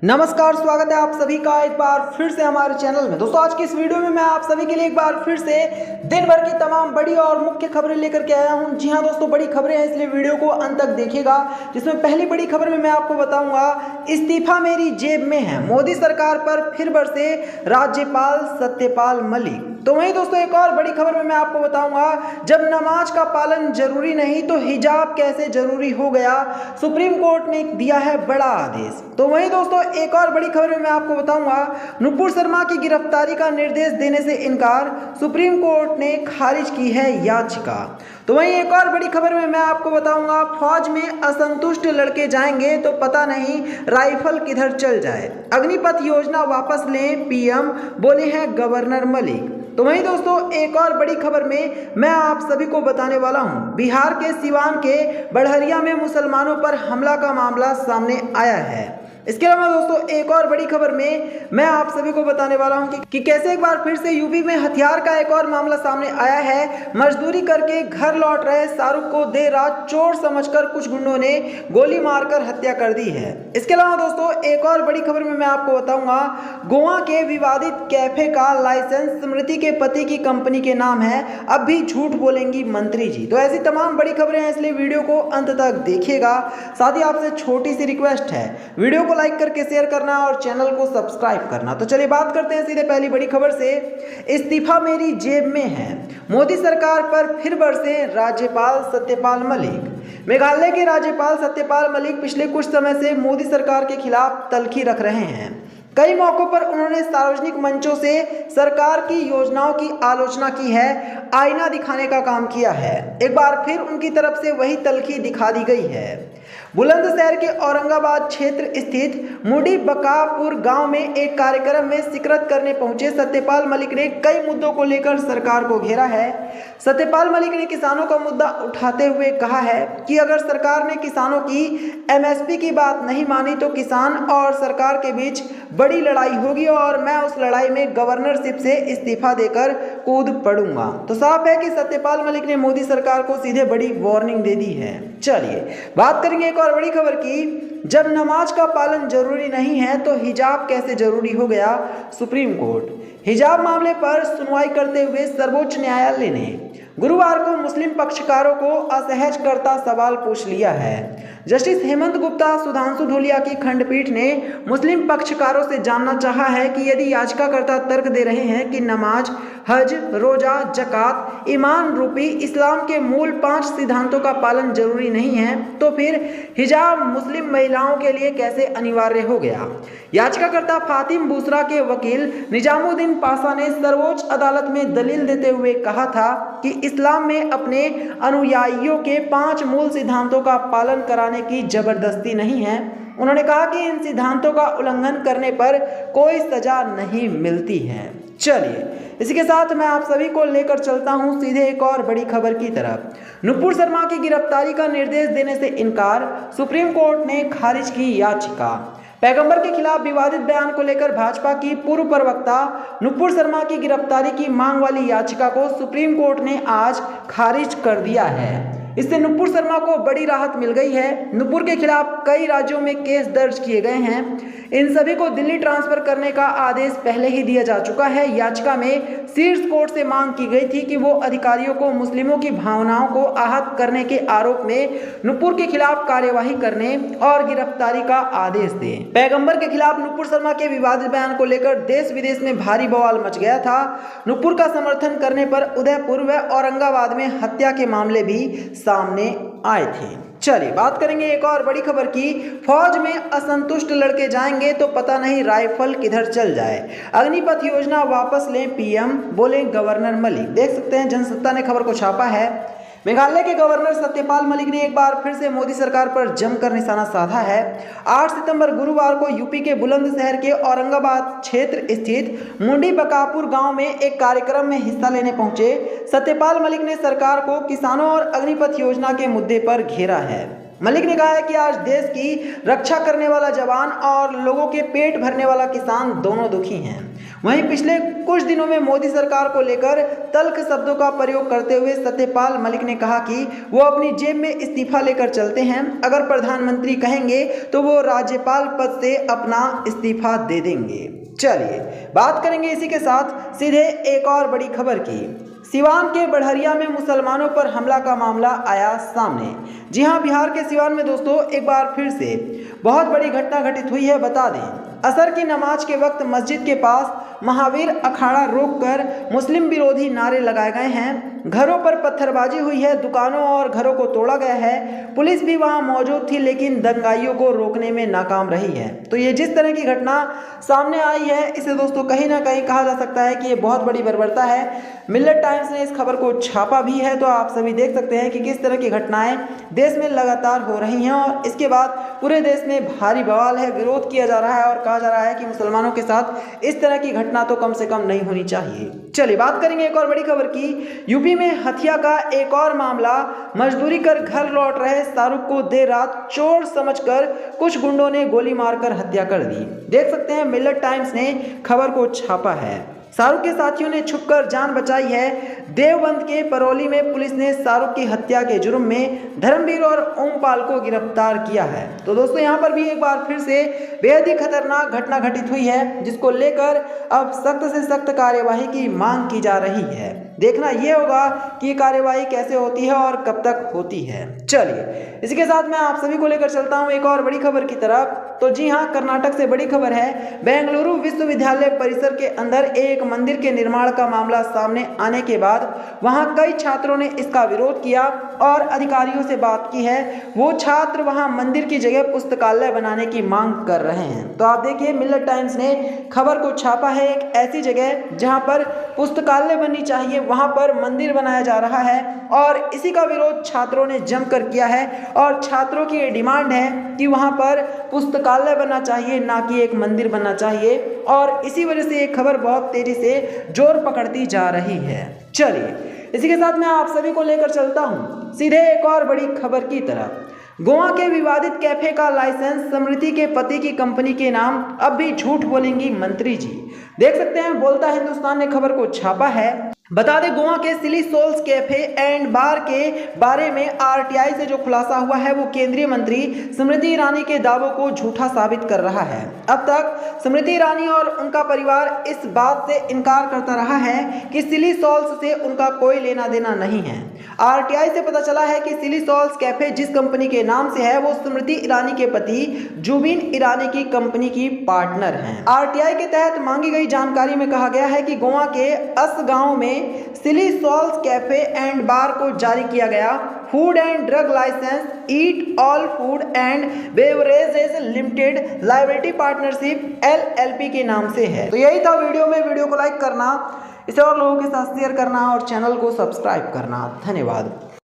नमस्कार, स्वागत है आप सभी का एक बार फिर से हमारे चैनल में। दोस्तों, आज की इस वीडियो में मैं आप सभी के लिए एक बार फिर से दिन भर की तमाम बड़ी और मुख्य खबरें लेकर के आया हूं। जी हां दोस्तों, बड़ी खबरें हैं, इसलिए वीडियो को अंत तक देखिएगा। जिसमें पहली बड़ी खबर में मैं आपको बताऊंगा, इस्तीफा मेरी जेब में है, मोदी सरकार पर फिर बरसे राज्यपाल सत्यपाल मलिक। तो वहीं दोस्तों, एक और बड़ी खबर में मैं आपको बताऊंगा, जब नमाज का पालन जरूरी नहीं तो हिजाब कैसे जरूरी हो गया, सुप्रीम कोर्ट ने दिया है बड़ा आदेश। तो वहीं दोस्तों, एक और बड़ी खबर में मैं आपको बताऊंगा, नुपुर शर्मा की गिरफ्तारी का निर्देश देने से इनकार, सुप्रीम कोर्ट ने खारिज की है याचिका। तो वहीं एक और बड़ी खबर में मैं आपको बताऊंगा, फौज में असंतुष्ट लड़के जाएंगे तो पता नहीं राइफल किधर चल जाए, अग्निपथ योजना वापस लें पीएम, बोले हैं गवर्नर मलिक। तो वहीं दोस्तों, एक और बड़ी खबर में मैं आप सभी को बताने वाला हूं, बिहार के सिवान के बड़हरिया में मुसलमानों पर हमला का मामला सामने आया है। इसके अलावा दोस्तों, एक और बड़ी खबर में मैं आप सभी को बताने वाला हूं कि कैसे एक बार फिर से यूपी में हथियार का एक और मामला सामने आया है। मजदूरी करके घर लौट रहे शाहरुख को देर रात चोर समझकर कुछ गुंडों ने गोली मारकर हत्या कर दी है। इसके अलावा दोस्तों, एक और बड़ी खबर में मैं आपको बताऊंगा, गोवा के विवादित कैफे का लाइसेंस स्मृति के पति की कंपनी के नाम है, अब भी झूठ बोलेंगी मंत्री जी। तो ऐसी तमाम बड़ी खबरें हैं, इसलिए वीडियो को अंत तक देखिएगा। साथ ही आपसे छोटी सी रिक्वेस्ट है, वीडियो को लाइक करके शेयर करना और चैनल को सब्सक्राइब करना। तो चलिए बात करते हैं सीधे पहली बड़ी खबर से। इस्तीफा मेरी जेब में है, मोदी सरकार पर फिर बरसे राज्यपाल सत्यपाल मलिक। मेघालय के राज्यपाल सत्यपाल मलिक पिछले कुछ समय से मोदी सरकार के खिलाफ तल्खी रख रहे हैं। कई मौकों पर उन्होंने सार्वजनिक मंचों से सरकार की योजनाओं की आलोचना की है, आईना दिखाने का काम किया है। एक बार फिर उनकी तरफ से वही तल्खी दिखा दी गई है। बुलंदशहर के औरंगाबाद क्षेत्र स्थित मुडी बकापुर गांव में एक कार्यक्रम में शिरकत करने पहुंचे सत्यपाल मलिक ने कई मुद्दों को लेकर सरकार को घेरा है। सत्यपाल मलिक ने किसानों का मुद्दा उठाते हुए कहा है कि अगर सरकार ने किसानों की एमएसपी की बात नहीं मानी तो किसान और सरकार के बीच बड़ी लड़ाई होगी और मैं उस लड़ाई में गवर्नरशिप से इस्तीफा देकर कूद पड़ूंगा। तो साफ है कि सत्यपाल मलिक ने मोदी सरकार को सीधे बड़ी वार्निंग दे दी है। चलिए बात करेंगे एक और बड़ी खबर की, जब नमाज का पालन जरूरी नहीं है तो हिजाब कैसे जरूरी हो गया, सुप्रीम कोर्ट। हिजाब मामले पर सुनवाई करते हुए सर्वोच्च न्यायालय ने गुरुवार को मुस्लिम पक्षकारों को असहज करता सवाल पूछ लिया है। जस्टिस हेमंत गुप्ता, सुधांशु धूलिया की खंडपीठ ने मुस्लिम पक्षकारों से जानना चाहा है कि यदि याचिकाकर्ता तर्क दे रहे हैं कि नमाज, हज, रोजा, जकात, ईमान रूपी इस्लाम के मूल 5 सिद्धांतों का पालन जरूरी नहीं है, तो फिर हिजाब मुस्लिम महिलाओं के लिए कैसे अनिवार्य हो गया। याचिकाकर्ता फातिम बुसरा के वकील निजामुद्दीन पाशा ने सर्वोच्च अदालत में दलील देते हुए कहा था कि इस्लाम में अपने अनुयायियों के 5 मूल सिद्धांतों का पालन कराने की जबरदस्ती नहीं है। उन्होंने कहा कि इन सिद्धांतों का उल्लंघन करने पर कोई सजा नहीं मिलती है। चलिए इसी के साथ मैं आप सभी को लेकर चलता हूं सीधे एक और बड़ी खबर की तरफ। नुपुर शर्मा की गिरफ्तारी का निर्देश देने से इनकार, सुप्रीम कोर्ट ने खारिज की याचिका। पैगंबर के खिलाफ विवादित बयान को लेकर भाजपा की पूर्व प्रवक्ता नुपुर शर्मा की गिरफ्तारी की मांग वाली याचिका को सुप्रीम कोर्ट ने आज खारिज कर दिया है। इससे नुपुर शर्मा को बड़ी राहत मिल गई है। नुपुर के खिलाफ कई राज्यों में केस दर्ज किए गए हैं। इन सभी को दिल्ली ट्रांसफर करने का आदेश पहले ही दिया जा चुका है। याचिका में शीर्ष कोर्ट से मांग की गई थी कि वो अधिकारियों को मुस्लिमों की भावनाओं को आहत करने के आरोप में नुपुर के खिलाफ कार्यवाही करने और गिरफ्तारी का आदेश दें। पैगंबर के खिलाफ नुपुर शर्मा के विवादित बयान को लेकर देश विदेश में भारी बवाल मच गया था। नुपुर का समर्थन करने पर उदयपुर व औरंगाबाद में हत्या के मामले भी सामने आए थे। चलिए बात करेंगे एक और बड़ी खबर की, फौज में असंतुष्ट लड़के जाएंगे तो पता नहीं राइफल किधर चल जाए, अग्निपथ योजना वापस लें पीएम, बोले गवर्नर मलिक। देख सकते हैं जनसत्ता ने खबर को छापा है। मेघालय के गवर्नर सत्यपाल मलिक ने एक बार फिर से मोदी सरकार पर जमकर निशाना साधा है। 8 सितंबर गुरुवार को यूपी के बुलंदशहर के औरंगाबाद क्षेत्र स्थित मुंडी बकापुर गांव में एक कार्यक्रम में हिस्सा लेने पहुंचे सत्यपाल मलिक ने सरकार को किसानों और अग्निपथ योजना के मुद्दे पर घेरा है। मलिक ने कहा है कि आज देश की रक्षा करने वाला जवान और लोगों के पेट भरने वाला किसान दोनों दुखी हैं। वहीं पिछले कुछ दिनों में मोदी सरकार को लेकर तल्ख शब्दों का प्रयोग करते हुए सत्यपाल मलिक ने कहा कि वो अपनी जेब में इस्तीफा लेकर चलते हैं। अगर प्रधानमंत्री कहेंगे तो वो राज्यपाल पद से अपना इस्तीफा दे देंगे। चलिए बात करेंगे इसी के साथ सीधे एक और बड़ी खबर की। सिवान के बढ़हरिया में मुसलमानों पर हमला का मामला आया सामने। जी हां, बिहार के सिवान में दोस्तों एक बार फिर से बहुत बड़ी घटना घटित हुई है। बता दें, असर की नमाज के वक्त मस्जिद के पास महावीर अखाड़ा रोककर मुस्लिम विरोधी नारे लगाए गए हैं। घरों पर पत्थरबाजी हुई है, दुकानों और घरों को तोड़ा गया है। पुलिस भी वहां मौजूद थी लेकिन दंगाइयों को रोकने में नाकाम रही है। तो ये जिस तरह की घटना सामने आई है, इसे दोस्तों कहीं ना कहीं कहा जा सकता है कि ये बहुत बड़ी बर्बरता है। मिल्लत टाइम्स ने इस खबर को छापा भी है, तो आप सभी देख सकते हैं कि किस तरह की घटनाएं देश में लगातार हो रही हैं और इसके बाद पूरे देश में भारी बवाल है, विरोध किया जा रहा है और कहा जा रहा है कि मुसलमानों के साथ इस तरह की घटना तो कम से कम नहीं होनी चाहिए। चलिए बात करेंगे एक और बड़ी खबर की। यूपी में हत्या का एक और मामला। मजदूरी कर घर लौट रहे शाहरुख को देर रात चोर समझकर कुछ गुंडों ने गोली मारकर हत्या कर दी। देख सकते हैं मिल्लत टाइम्स ने खबर को छापा है। शाहरुख के साथियों ने छुपकर जान बचाई है। देवबंद के परौली में पुलिस ने शाहरुख की हत्या के जुर्म में धर्मवीर और ओमपाल को गिरफ्तार किया है। तो दोस्तों यहाँ पर भी एक बार फिर से बेहद ही खतरनाक घटना घटित हुई है, जिसको लेकर अब सख्त से सख्त कार्यवाही की मांग की जा रही है। देखना यह होगा कि ये कार्यवाही कैसे होती है और कब तक होती है। चलिए इसी के साथ मैं आप सभी को लेकर चलता हूं एक और बड़ी खबर की तरफ। तो जी हां, कर्नाटक से बड़ी खबर है। बेंगलुरु विश्वविद्यालय परिसर के अंदर एक मंदिर के निर्माण का मामला सामने आने के बाद वहां कई छात्रों ने इसका विरोध किया और अधिकारियों से बात की है। वो छात्र वहां मंदिर की जगह पुस्तकालय बनाने की मांग कर रहे हैं। तो आप देखिए मिल्लत टाइम्स ने खबर को छापा है। एक ऐसी जगह जहां पर पुस्तकालय बननी चाहिए, वहां पर मंदिर बनाया जा रहा है और इसी का विरोध छात्रों ने जमकर किया है और छात्रों की ये डिमांड है कि वहां पर पुस्तकालय बनना चाहिए, ना कि एक मंदिर बनना चाहिए। और इसी वजह से ये खबर बहुत तेजी से जोर पकड़ती जा रही है। चलिए इसी के साथ मैं आप सभी को लेकर चलता हूं सीधे एक और बड़ी खबर की तरफ। गोवा के विवादित कैफे का लाइसेंस स्मृति के पति की कंपनी के नाम, अब भी झूठ बोलेंगी मंत्री जी। देख सकते हैं बोलता हिंदुस्तान ने खबर को छापा है। बता दें, गोवा के सिली सोल्स कैफे एंड बार के बारे में आरटीआई से जो खुलासा हुआ है वो केंद्रीय मंत्री स्मृति ईरानी के दावों को झूठा साबित कर रहा है। अब तक स्मृति ईरानी और उनका परिवार इस बात से इनकार करता रहा है कि सिली सोल्स से उनका कोई लेना देना नहीं है। आरटीआई से पता चला है कि सिली सोल्स कैफे जिस कंपनी के नाम से है वो स्मृति ईरानी के पति जुबिन ईरानी की कंपनी की पार्टनर हैं। आरटीआई के तहत मांगी गई जानकारी में कहा गया है कि गोवा के अस गांव में Silly Souls Cafe and Bar को जारी किया गया food and drug license Eat All Food and Beverages Limited Liability Partnership LLP के नाम से है। तो यही था वीडियो को लाइक करना, इसे और लोगों के साथ शेयर करना और चैनल को सब्सक्राइब करना। धन्यवाद।